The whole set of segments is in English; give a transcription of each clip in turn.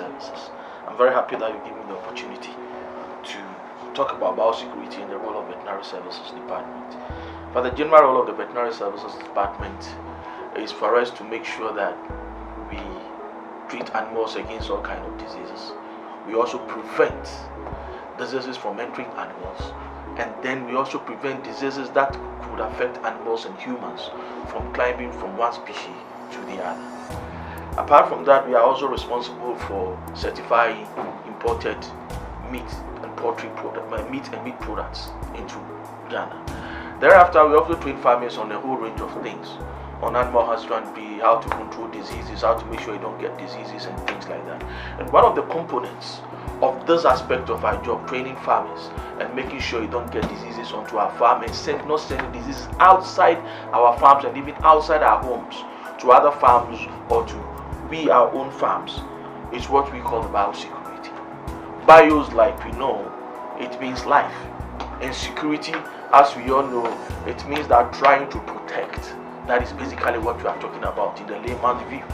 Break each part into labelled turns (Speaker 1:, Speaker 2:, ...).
Speaker 1: Services. I'm very happy that you give me the opportunity to talk about biosecurity and the role of Veterinary Services Department. But the general role of the Veterinary Services Department is for us to make sure that we treat animals against all kinds of diseases. We also prevent diseases from entering animals, and then we also prevent diseases that could affect animals and humans from climbing from one species to the other. Apart from that, we are also responsible for certifying imported meat and poultry meat and meat products into Ghana. Thereafter, we also train farmers on a whole range of things, on animal husbandry, how to control diseases, how to make sure you don't get diseases and things like that. And one of the components of this aspect of our job, training farmers and making sure you don't get diseases onto our farm and not sending diseases outside our farms and even outside our homes to other farms or to our own farms, is what we call the biosecurity. Bios, like we know, it means life, and security, as we all know, it means that trying to protect. That is basically what we are talking about in the layman's view.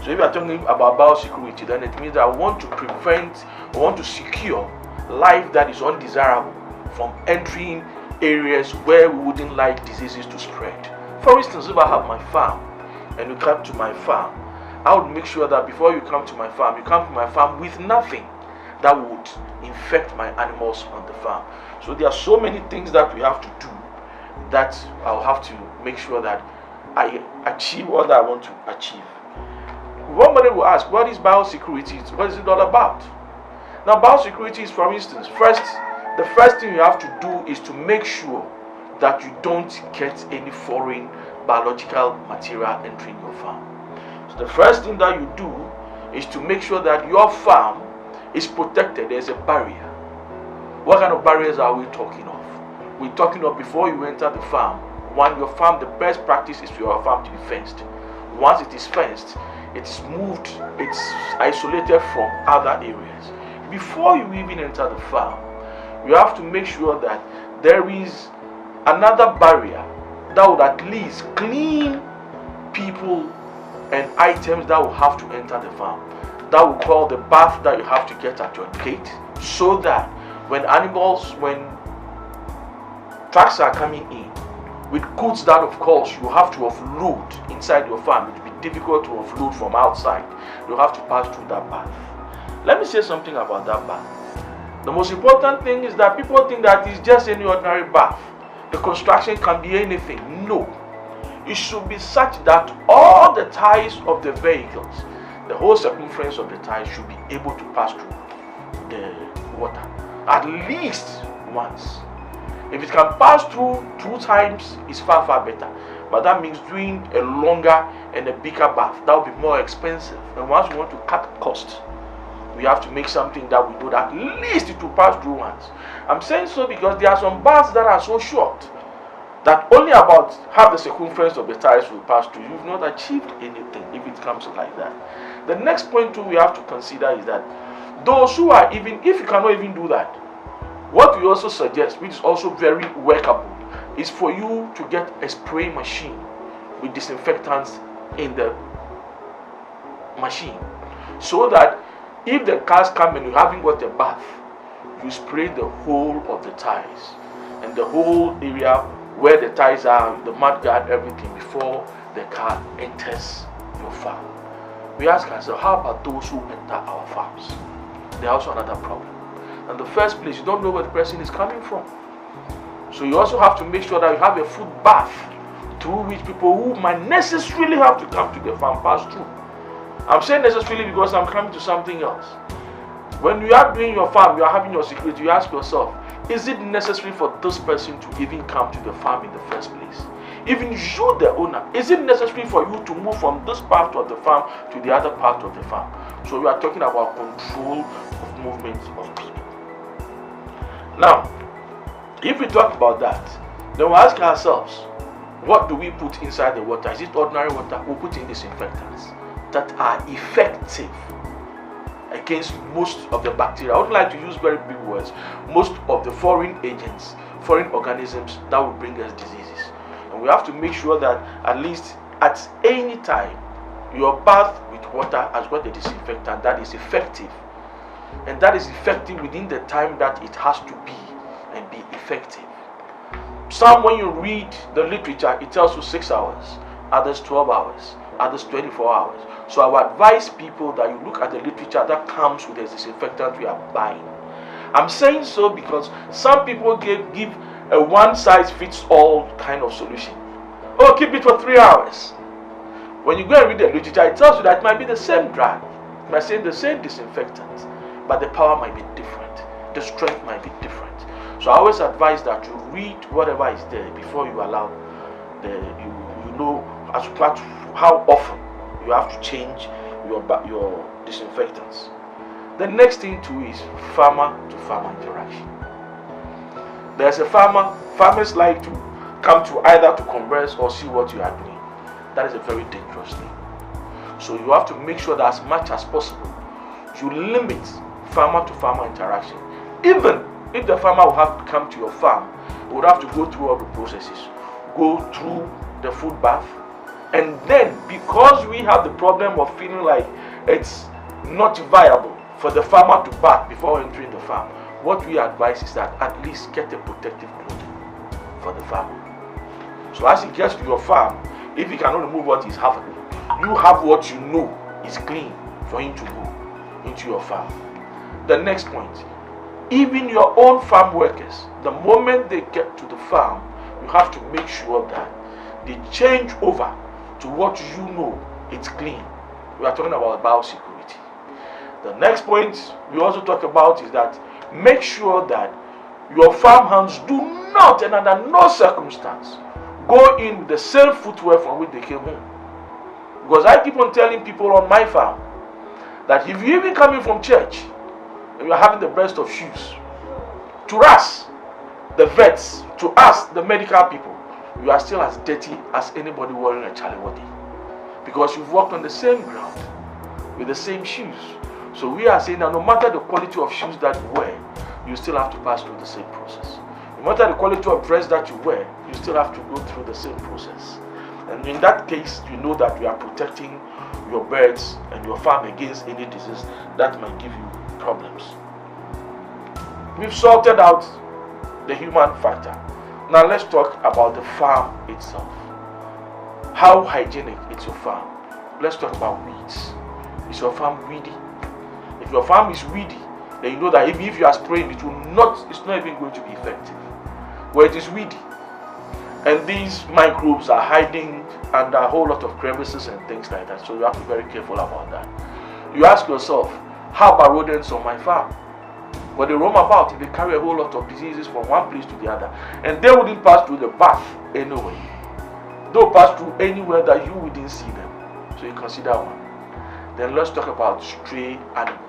Speaker 1: So if we are talking about biosecurity, then it means that we want to secure life that is undesirable from entering areas where we wouldn't like diseases to spread. For instance, if I have my farm and you come to my farm, I would make sure that before you come to my farm, you come to my farm with nothing that would infect my animals on the farm. So there are so many things that we have to do that I'll have to make sure that I achieve what I want to achieve. Somebody will ask, what is biosecurity? What is it all about? Now, biosecurity is, for instance, the first thing you have to do is to make sure that you don't get any foreign biological material entering your farm. So the first thing that you do is to make sure that your farm is protected. There's a barrier. What kind of barriers are we talking of? We're talking of, before you enter the farm, your farm, the best practice is for your farm to be fenced. Once it is fenced, it's moved, it's isolated from other areas. Before you even enter the farm, you have to make sure that there is another barrier that would at least clean people and items that will have to enter the farm. That will call the bath that you have to get at your gate, so that when trucks are coming in with goods that, of course, you have to offload inside your farm, it will be difficult to offload from outside. You have to pass through that bath. Let me say something about that bath. The most important thing is that people think that it's just any ordinary bath. The construction can be anything. No. It should be such that all the tires of the vehicles, the whole circumference of the tires, should be able to pass through the water at least once. If it can pass through 2 times, it's far better. But that means doing a longer and a bigger bath. That will be more expensive. And once we want to cut costs, we have to make something that we know that at least it will pass through once. I'm saying so because there are some baths that are so short that only about half the circumference of the tires will pass through. You've not achieved anything if it comes like that. The next point too we have to consider is that those who are if you cannot even do that, what we also suggest, which is also very workable, is for you to get a spray machine with disinfectants in the machine, so that if the cars come and you haven't got a bath, you spray the whole of the tires and the whole area where the tires are, the mud guard, everything, before the car enters your farm. We ask ourselves, how about those who enter our farms? They're also another problem. In the first place, you don't know where the person is coming from. So you also have to make sure that you have a foot bath through which people who might necessarily have to come to the farm pass through. I'm saying necessarily because I'm coming to something else. When you are doing your farm, you are having your security, you ask yourself, is it necessary for this person to even come to the farm in the first place? Even you, the owner, is it necessary for you to move from this part of the farm to the other part of the farm? So we are talking about control of movement of people. Now, if we talk about that, then we ask ourselves, what do we put inside the water? Is it ordinary water? We put in disinfectants that are effective against most of the bacteria. I would like to use very big words. Most of the foreign agents, foreign organisms that will bring us diseases. And we have to make sure that at least at any time Your bath with water has got a disinfectant that is effective, and that is effective within the time that it has to be and be effective. Some, when you read the literature, it tells you 6 hours, others 12 hours, others 24 hours. So I would advise people that you look at the literature that comes with the disinfectant we are buying. I'm saying so because some people give a one-size-fits-all kind of solution. Oh, keep it for 3 hours. When you go and read the literature, it tells you that it might be the same drug, it might say the same disinfectant, but the power might be different, the strength might be different. So I always advise that you read whatever is there before you allow you know as to how often you have to change your disinfectants. The next thing too is farmer to farmer interaction. There's a farmers like to come to either to converse or see what you are doing. That is a very dangerous thing. So you have to make sure that as much as possible you limit farmer to farmer interaction. Even if the farmer will have to come to your farm, he would have to go through all the processes, go through the food bath, and then because we have the problem of feeling like it's not viable for the farmer to bath before entering the farm, what we advise is that at least get a protective clothing for the farmer. So as he gets to your farm, if he cannot remove what he's having, you have what you know is clean for him to go into your farm. The next point, even your own farm workers, the moment they get to the farm, you have to make sure that they change over to what you know it's clean. We are talking about biosecurity. The next point we also talk about is that make sure that your farm hands do not, and under no circumstance, go in with the same footwear from which they came home. Because I keep on telling people on my farm that if you even coming from church and you are having the best of shoes, to us, the vets, to us, the medical people, you are still as dirty as anybody wearing a chaliwadi. Because you've walked on the same ground with the same shoes. So we are saying that no matter the quality of shoes that you wear, you still have to pass through the same process. No matter the quality of dress that you wear, you still have to go through the same process. And in that case, you know that you are protecting your birds and your farm against any disease that might give you problems. We've sorted out the human factor. Now let's talk about the farm itself. How hygienic is your farm? Let's talk about weeds. Is your farm weedy? If your farm is weedy, then you know that even if you are spraying, it's not even going to be effective. Where it is weedy, and these microbes are hiding under a whole lot of crevices and things like that, so you have to be very careful about that. You ask yourself, how about rodents on my farm? When they roam about, if they carry a whole lot of diseases from one place to the other, and they wouldn't pass through the bath anyway. They'll pass through anywhere that you wouldn't see them. So you consider one. Then let's talk about stray animals.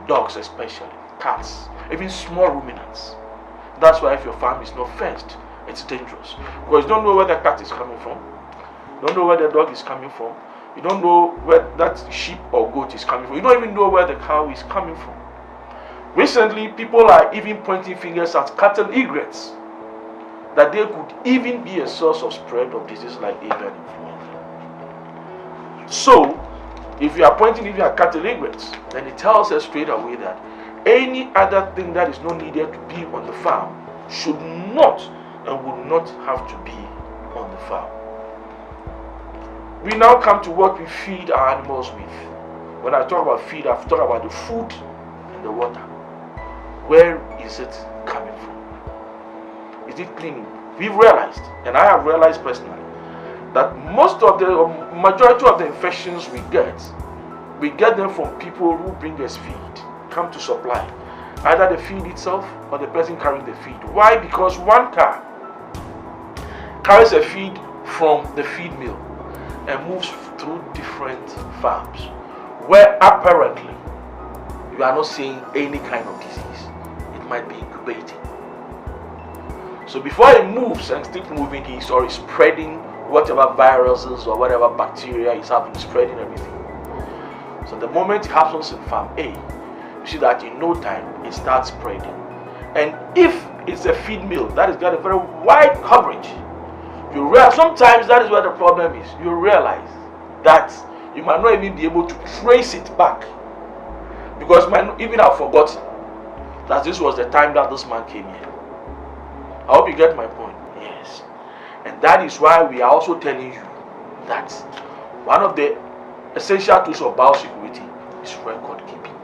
Speaker 1: Dogs especially, cats, even small ruminants. That's why if your farm is not fenced, it's dangerous. Because you don't know where the cat is coming from. You don't know where the dog is coming from. You don't know where that sheep or goat is coming from. You don't even know where the cow is coming from. Recently, people are even pointing fingers at cattle egrets, that they could even be a source of spread of diseases like avian influenza. So, if you are pointing at cattle egrets, then it tells us straight away that any other thing that is not needed to be on the farm should not and would not have to be on the farm. We now come to what we feed our animals with. When I talk about feed, I've talked about the food and the water. Where is it coming from? Is it clean? We've realized, and I have realized personally, that majority of the infections we get them from people who bring us feed, come to supply. Either the feed itself or the person carrying the feed. Why? Because one car carries a feed from the feed mill and moves through different farms where apparently you are not seeing any kind of disease. It might be incubating. So before it moves and keeps moving, he's already spreading whatever viruses or whatever bacteria is having, spreading everything. So the moment it happens in farm A, you see that in no time it starts spreading. And if it's a feed mill that has got a very wide coverage, sometimes that is where the problem is. You realize that you might not even be able to trace it back, because you might not even have forgotten that this was the time that this man came here. I hope you get my point. Yes. And that is why we are also telling you that one of the essential tools of biosecurity is record keeping.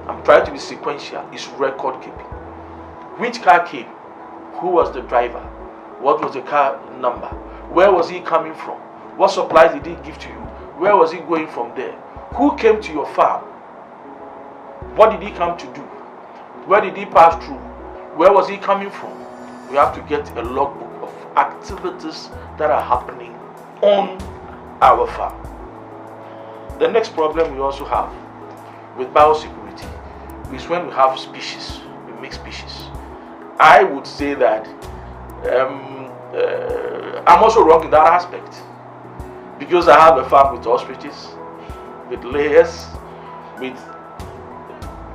Speaker 1: I'm trying to be sequential. It's record keeping. Which car came? Who was the driver? What was the car number? Where was he coming from? What supplies did he give to you? Where was he going from there? Who came to your farm? What did he come to do? Where did he pass through? Where was he coming from? We have to get a logbook of activities that are happening on our farm. The next problem we also have with biosecurity is when we have species, we mix species. I would say that I'm also wrong in that aspect, because I have a farm with ostriches, with layers, with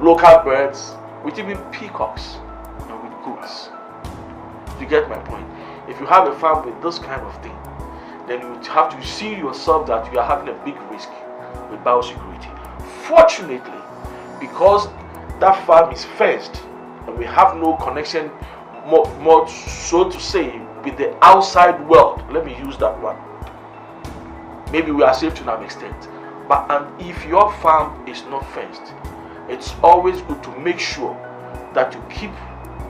Speaker 1: local birds, with even peacocks, and with goats. You get my point? If you have a farm with this kind of thing, then you have to see yourself that you are having a big risk with biosecurity. Fortunately, because that farm is fenced and we have no connection, more so to say, with the outside world, let me use that one, maybe we are safe to an extent. But if your farm is not fenced, it's always good to make sure that you keep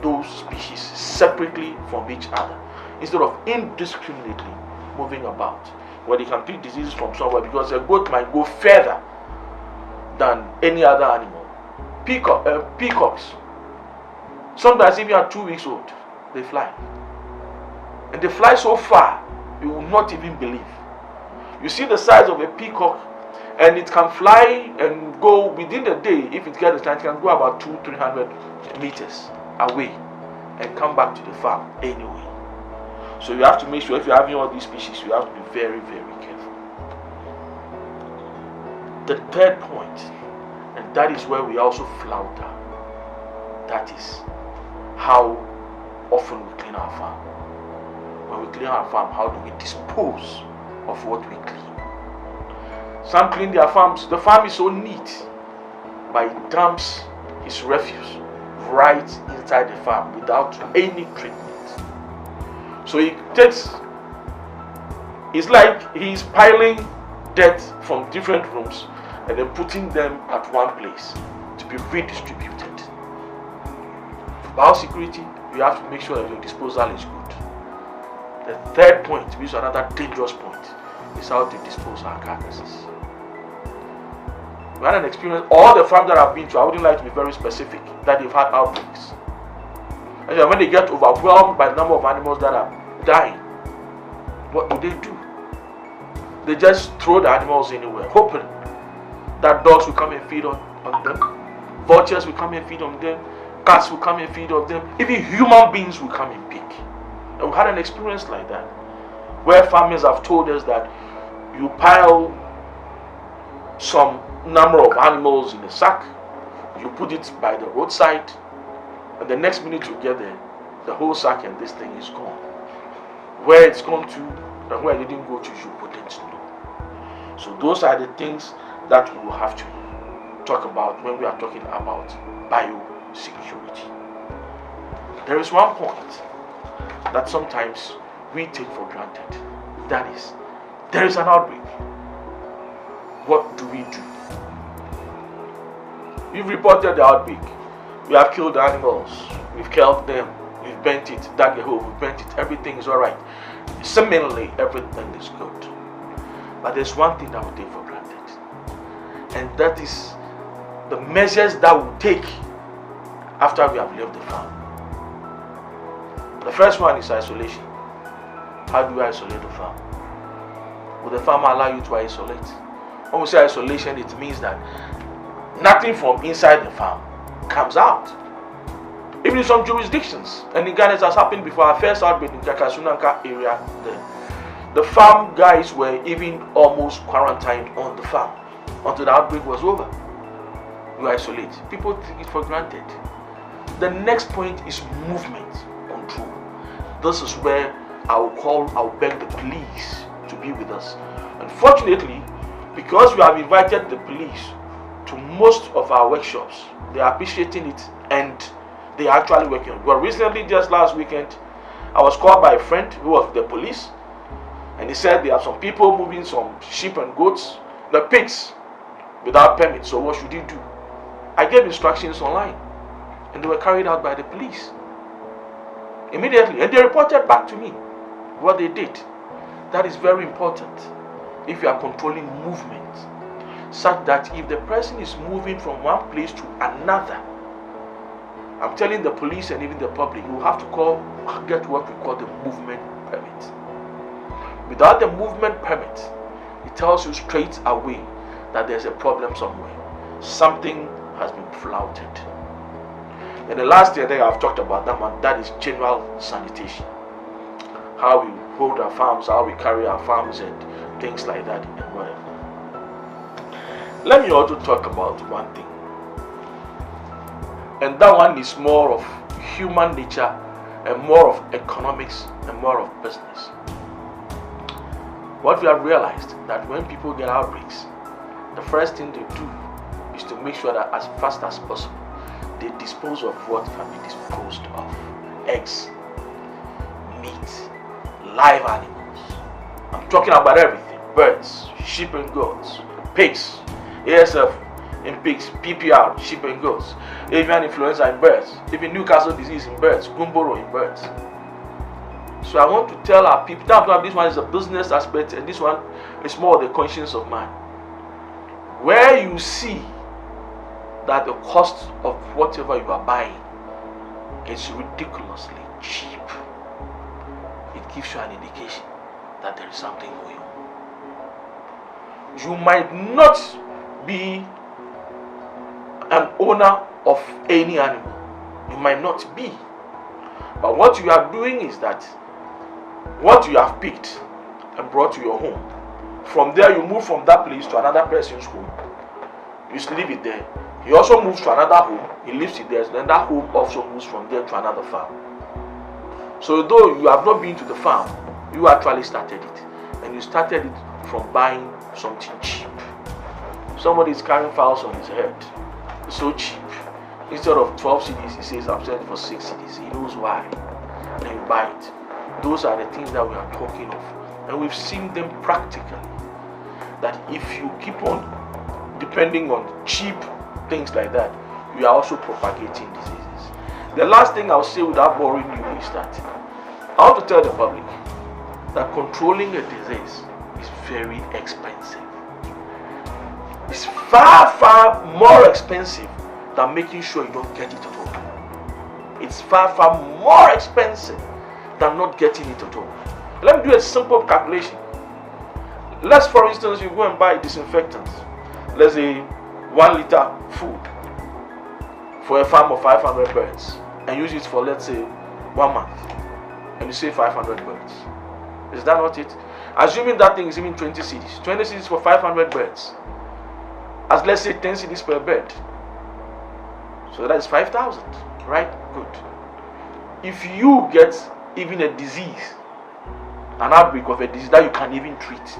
Speaker 1: those species separately from each other, instead of indiscriminately moving about, where they can pick diseases from somewhere, because a goat might go further than any other animal. Peacocks, sometimes even at 2 weeks old, they fly. And they fly so far, you will not even believe. You see the size of a peacock, and it can fly and go within a day. If it gets the chance, it can go about 200-300 meters away and come back to the farm anyway. So you have to make sure, if you're having all these species, you have to be very, very careful. The third point, and that is where we also flounder, that is how often we clean our farm. When we clean our farm, how do we dispose of what we clean? Some clean their farms. The farm is so neat, but he dumps his refuse right inside the farm without any treatment. So it's like he's piling dirt from different rooms and then putting them at one place to be redistributed. For biosecurity, you have to make sure that your disposal is good. The third point, which is another dangerous point, is how to dispose our carcasses. We had an experience, all the farms that I've been to, I wouldn't like to be very specific, that they've had outbreaks. And when they get overwhelmed by the number of animals that are dying, what do? They just throw the animals anywhere, hoping that dogs will come and feed on them, vultures will come and feed on them, cats will come and feed on them, even human beings will come and pick. And we had an experience like that, where farmers have told us that you pile some number of animals in a sack, you put it by the roadside, and the next minute you get there, the whole sack and this thing is gone. Where it's gone to and where it didn't go to, you wouldn't know. So those are the things that we will have to talk about when we are talking about biosecurity. There is one point that sometimes we take for granted. That is, there is an outbreak. What do we do? We've reported the outbreak. We have killed the animals. We've killed them. We've bent it, dug a hole, we've bent it. Everything is alright. Seemingly, everything is good. But there's one thing that we take for granted. And that is the measures that we take after we have left the farm. The first one is isolation. How do you isolate the farm? Will the farmer allow you to isolate? When we say isolation, it means that nothing from inside the farm comes out. Even in some jurisdictions, and in Ghana it has happened before. Our first outbreak in Kakasunanka area, the farm guys were even almost quarantined on the farm until the outbreak was over. You isolate. People take it for granted. The next point is movement control. This is where I'll beg the police to be with us. Unfortunately, because we have invited the police to most of our workshops, they are appreciating it and they are actually working on it. Well, recently, just last weekend, I was called by a friend who was with the police, and he said there are some people moving some sheep and goats, the pigs, without permit. So what should he do? I gave instructions online, and they were carried out by the police immediately, and they reported back to me what they did. That is very important if you are controlling movement, such that if the person is moving from one place to another, I'm telling the police and even the public, you have to get what we call the movement permit. Without the movement permit, it tells you straight away that there's a problem somewhere. Something has been flouted. And the last thing I think I've talked about that is general sanitation. How we hold our farms, how we carry our farms, and things like that, and whatever. Let me also talk about one thing, and that one is more of human nature and more of economics and more of business. What we have realized that when people get outbreaks, the first thing they do is to make sure that as fast as possible they dispose of what can be disposed of. Eggs, meat, live animals. I'm talking about everything. Birds, sheep and goats, pigs, ASF in pigs, PPR, sheep and goats, avian influenza in birds, even Newcastle disease in birds, Gumboro in birds. So I want to tell our people that this one is a business aspect and this one is more of the conscience of man. Where you see that the cost of whatever you are buying is ridiculously cheap, it gives you an indication that there is something going on. You might not be an owner of any animal. You might not be. But what you are doing is that what you have picked and brought to your home, from there you move from that place to another person's home. You leave it there. He also moves to another home. He leaves it there. Then that home also moves from there to another farm. So though you have not been to the farm, you actually started it. And you started it from buying something cheap. Somebody is carrying fowls on his head. It's so cheap. Instead of 12 CDs, he says, I'm selling for 6 CDs. He knows why. Then you buy it. Those are the things that we are talking of. And we've seen them practically. That if you keep on depending on cheap things like that, you are also propagating diseases. The last thing I'll say without boring you is that I want to tell the public that controlling a disease is very expensive. It's far, far more expensive than making sure you don't get it at all. It's far, far more expensive than not getting it at all. Let me do a simple calculation. Let's, for instance, you go and buy disinfectants. Let's say 1 liter food for a farm of 500 birds and use it for, let's say, 1 month, and you save 500 birds. Is that not it? Assuming that thing is even 20 cedis. 20 cedis for 500 birds. As let's say 10 cedis per bird. So that is 5,000, right? Good. If you get even a disease, an outbreak of a disease that you can even treat,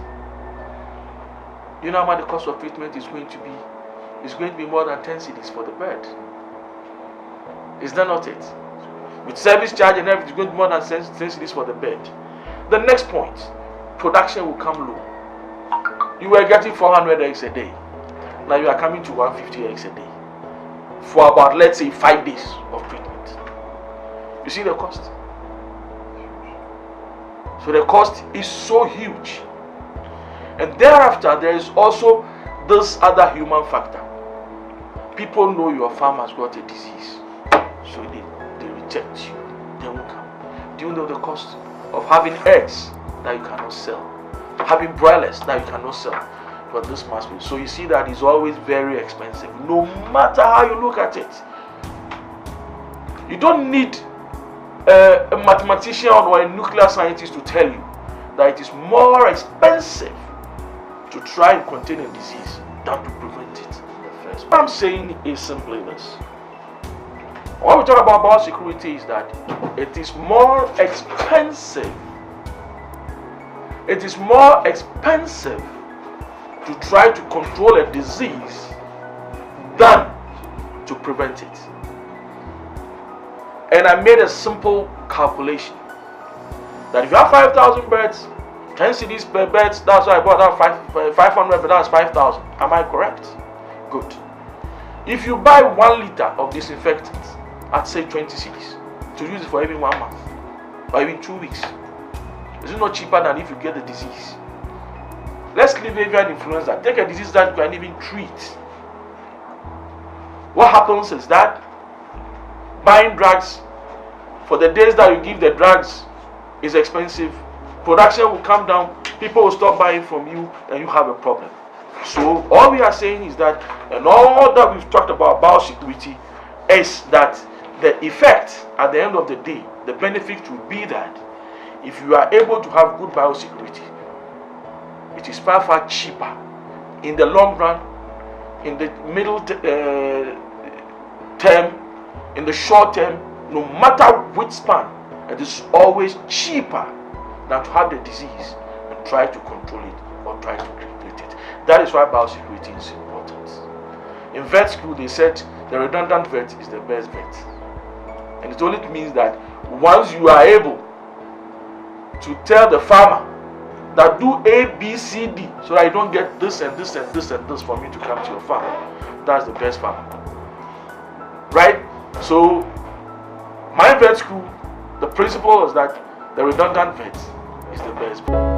Speaker 1: you know how much the cost of treatment is going to be? It's going to be more than 10 cedis for the bird. Is that not it? With service charge and everything, it's going to be more than 10 cedis for the bird. The next point, production will come low. You were getting 400 eggs a day. Now you are coming to 150 eggs a day. For about, let's say, 5 days of treatment. You see the cost? So the cost is so huge. And thereafter, there is also this other human factor. People know your farm has got a disease, so they reject you. They won't come. Do you know the cost of having eggs that you cannot sell? Having broilers that you cannot sell? But this must be. So you see that it's always very expensive, no matter how you look at it. You don't need a mathematician or a nuclear scientist to tell you that it is more expensive to try and contain a disease than to prevent it in the first. What I'm saying is simply this. What we talk about biosecurity is that it is more expensive it is more expensive to try to control a disease than to prevent it. And I made a simple calculation that if you have 5,000 birds, 10 cedis per bed, that's why I bought out 500, but that's 5,000. Am I correct? Good. If you buy 1 liter of disinfectant at say 20 cedis to use it for even 1 month or even 2 weeks, is it not cheaper than if you get the disease? Let's leave avian influenza. Take a disease that you can even treat. What happens is that buying drugs for the days that you give the drugs is expensive. Production will come down. People will stop buying from you, and you have a problem. So all we are saying is that, and all that we've talked about biosecurity, is that the effect at the end of the day, the benefit will be that if you are able to have good biosecurity, it is far, far cheaper in the long run, in the middle term, in the short term, no matter which span, it is always cheaper than to have the disease and try to control it or try to treat it. That is why biosecurity is important. In vet school, they said the redundant vet is the best vet. And it only means that once you are able to tell the farmer that do A, B, C, D, so that you don't get this and this and this and this for me to come to your farm, that's the best farmer. Right? So, my vet school, the principle is that the redundant vet is the best.